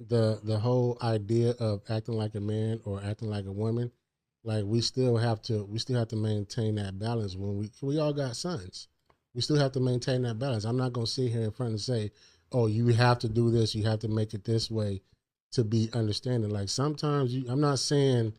The whole idea of acting like a man or acting like a woman, like we still have to maintain that balance when we all got sons. We still have to maintain that balance. I'm not gonna sit here in front and say, oh, you have to do this, you have to make it this way to be understanding. Like sometimes I'm not saying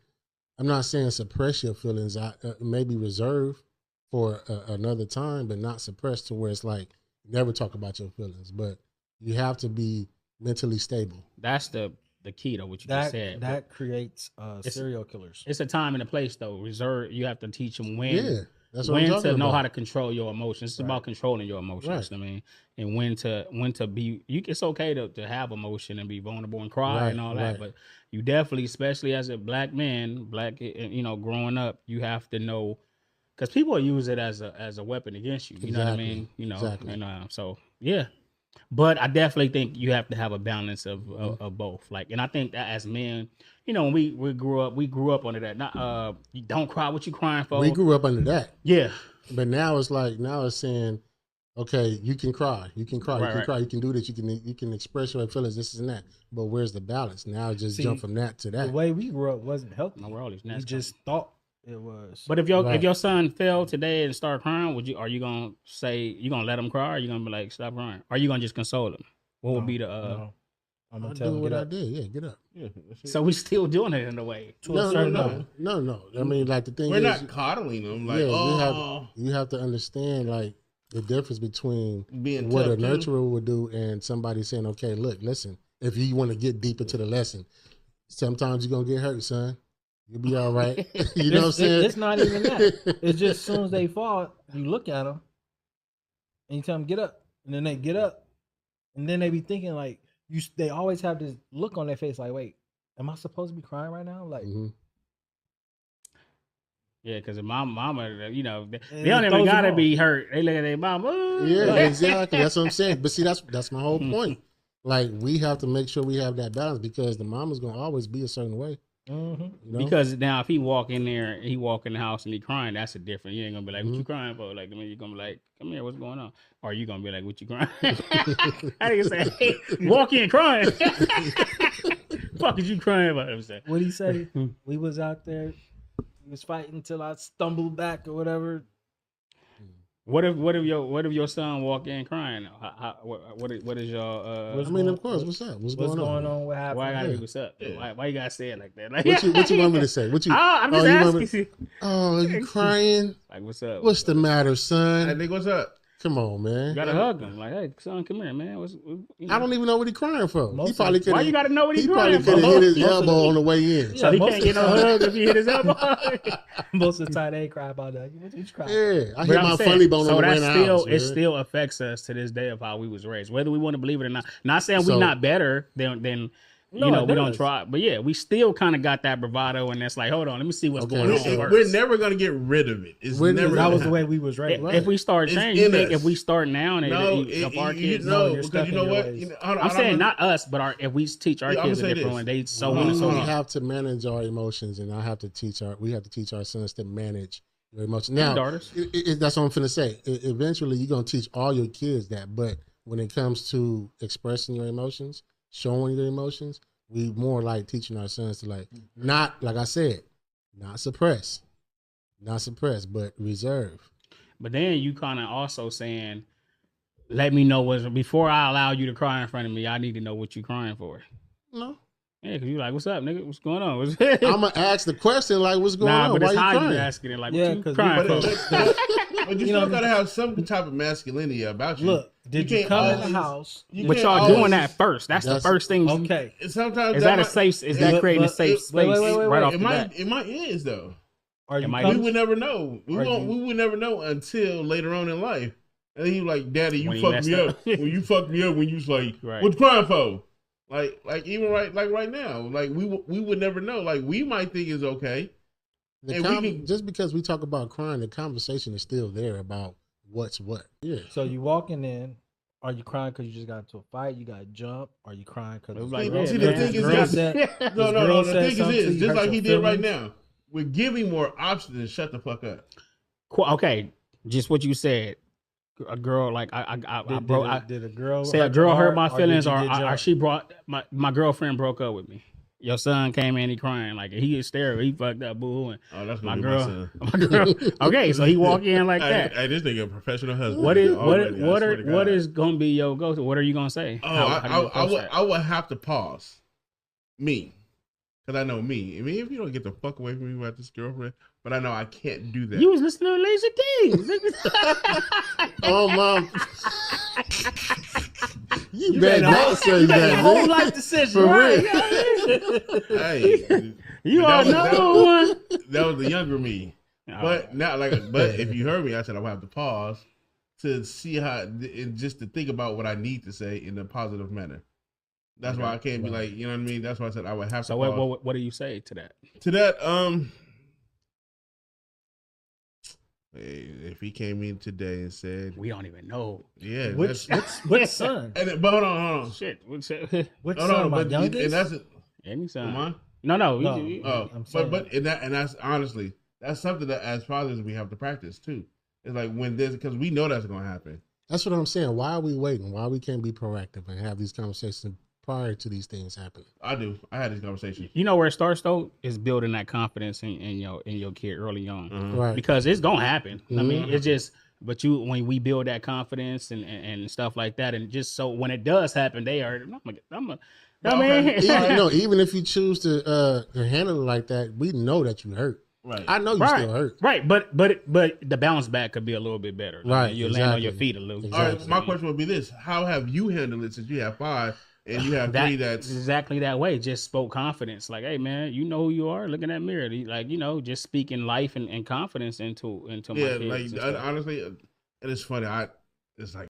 suppress your feelings. I maybe reserve for another time, but not suppress to where it's like never talk about your feelings. But you have to be mentally stable. That's the key to what you just said. That creates serial killers. It's a time and a place though. Reserve. You have to teach them when. Yeah, that's what when I'm to talking know about. how to control your emotions. It's about controlling your emotions. Right. I mean, and when to be. It's okay to have emotion and be vulnerable and cry and all that, right. but you definitely, especially as a black man, growing up, you have to know because people use it as a weapon against you. You know what I mean? Exactly. And so yeah. But I definitely think you have to have a balance of both. Like, and I think that as men, when we grew up under that. Not you don't cry. What you crying for? We grew up under that. Yeah. But now it's saying, okay, you can cry, you can cry, you can do this, you can express your feelings, this and that. But where's the balance? Now just jump from that to that. The way we grew up wasn't healthy. No, we're all these we just thought it was. But if your son fell today and start crying, are you gonna say you gonna let him cry? Or are you gonna be like stop crying? Or are you gonna just console him? What would be the? No. I'm gonna I tell do him what get I up. did. Yeah, get up. Yeah, So we still doing it in a way. No. I mean, like the thing we're is, not coddling them. Like, you have to understand like the difference between being what tough, a nurturer would do and somebody saying, okay, look, listen, if you want to get deep into the lesson, sometimes you're gonna get hurt, son. You'll be all right. You know what I'm saying? It's not even that. It's just as soon as they fall, you look at them and you tell them get up, and then they get up, and then they be thinking like they always have this look on their face like, wait, am I supposed to be crying right now? Like, Yeah, because my mama, they don't it even throws gotta them be hurt. They look at their mama. Yeah, exactly. That's what I'm saying. But see, that's my whole point. Like we have to make sure we have that balance because the mama's gonna always be a certain way. You know? Because now if he walk in there, he walk in the house and he crying, that's a different. You ain't gonna be like, what you crying for? Like, I mean, you're gonna be like, come here, what's going on? Or you gonna be like, what you crying? I think say, hey, walk in crying. Fuck is you crying about? What he say? We was out there, we was fighting until I stumbled back or whatever. What if your son walk in crying? What is your? I mean, of course. What's up? What's going on? What happened? Why I gotta be what's up? Yeah. Why you gotta say it like that? Like, What you want me to say? What you? I'm just asking you. Oh, you crying? Like, what's up? What's the matter, son? I think what's up? Come on, man. You gotta hug him. Like, hey, son, come here, man. I don't even know what he's crying for. He probably could. Why you gotta know what he's He probably crying for? could have hit his elbow on the way in. So he can't get no hug if he hit his elbow. Most of the time they ain't cry about that. What you crying? Yeah, I hit my funny bone on the way in the house. It still affects us to this day of how we was raised, whether we want to believe it or not. Not saying we're not better than we don't try, but yeah, we still kind of got that bravado, and that's like, hold on, let me see what's going on first. We're never gonna get rid of it. It's never. That was the way we was raised. If we start changing, you think if we start now, and our kids, because you know what? I'm saying not us, but if we teach our kids a different way, they so on and so on. We have to manage our emotions, and we have to teach our sons to manage your emotions. Now, daughters. That's what I'm finna say. Eventually, you're gonna teach all your kids that, but when it comes to expressing your emotions, showing your emotions, we more like teaching our sons to not, like I said, not suppress, but reserve. But then you kind of also saying, let me know before I allow you to cry in front of me, I need to know what you're crying for. No. Yeah, because you're like, what's up, nigga? What's going on? I'm going to ask the question like, what's going on? But Why it's you how crying? you asking it. Like, what you crying for? But you still got to have some type of masculinity about you. Look, did you come in the house? But y'all doing that first. That's the first thing. Okay. Sometimes is that creating a safe space right off the bat? It might is though. We would never know. We would never know until later on in life. And he like, Daddy, you fucked me up. When you fucked me up, when you was like, what you crying for? Like even right now, like we would never know. Like we might think it's okay. Just because we talk about crying, the conversation is still there about what's what. Yeah. So you walking in, are you crying because you just got into a fight? You got to jump? Are you crying because the thing is this. No. The thing is this. Just like he did right now. We're giving more options and shut the fuck up. Okay, just what you said. a girl like Did a girl say a girl hurt my feelings, did you get or jumped? she brought my girlfriend broke up with me. Your son came in, he crying like he hysterical, he fucked up, boo. And Oh, that's my gonna be girl, my son. my girl. Okay, so he walk in like that. Hey, this nigga a professional husband. What is already, what is gonna be your go-to? What are you gonna say? Oh, How I would have to pause. Me. Because I know me. I mean, if you don't get the fuck away from me with this girlfriend, but I know I can't do that. You was listening to Lazy Kings. Oh, Mom. You made better a not say You made a that, whole man. life decision, For right? Hey, You that was- know one. that was the younger me. Oh. But now, but if you heard me, I said I would have to pause to see how, and just to think about what I need to say in a positive manner. That's why I can't be like, you know what I mean. That's why I said I would have to. So pause. what do you say to that? To that, if he came in today and said, We don't even know. yeah, Which Which son? but hold on. Shit. Which Which Hold son? on, My but youngest? and that's it. any son? Come on. No. No. Oh, I'm saying- but and that's honestly, that's something that as fathers we have to practice too. It's like when there's, because we know that's gonna happen. That's what I'm saying. Why are we waiting? Why we can't be proactive and have these conversations prior to these things happening? I had this conversation. You know where it starts though is building that confidence in your kid early on, Right. because it's gonna happen. I mean, Mhm. it's just. But when we build that confidence and stuff like that, and just so when it does happen, they are. Even if you choose to handle it like that, we know that you hurt. Right. I know you Right. still hurt. Right, but the bounce back could be a little bit better. Right, You land on your exactly. feet a little. All right. Exactly. My question would be this: how have you handled it since you have 5 and you have 3? That's exactly that way. Just spoke confidence. Like, hey man, you know who you are. Look in that mirror. Like, just speaking life and confidence into my yeah. kids. Like and stuff. honestly, it is funny. It's like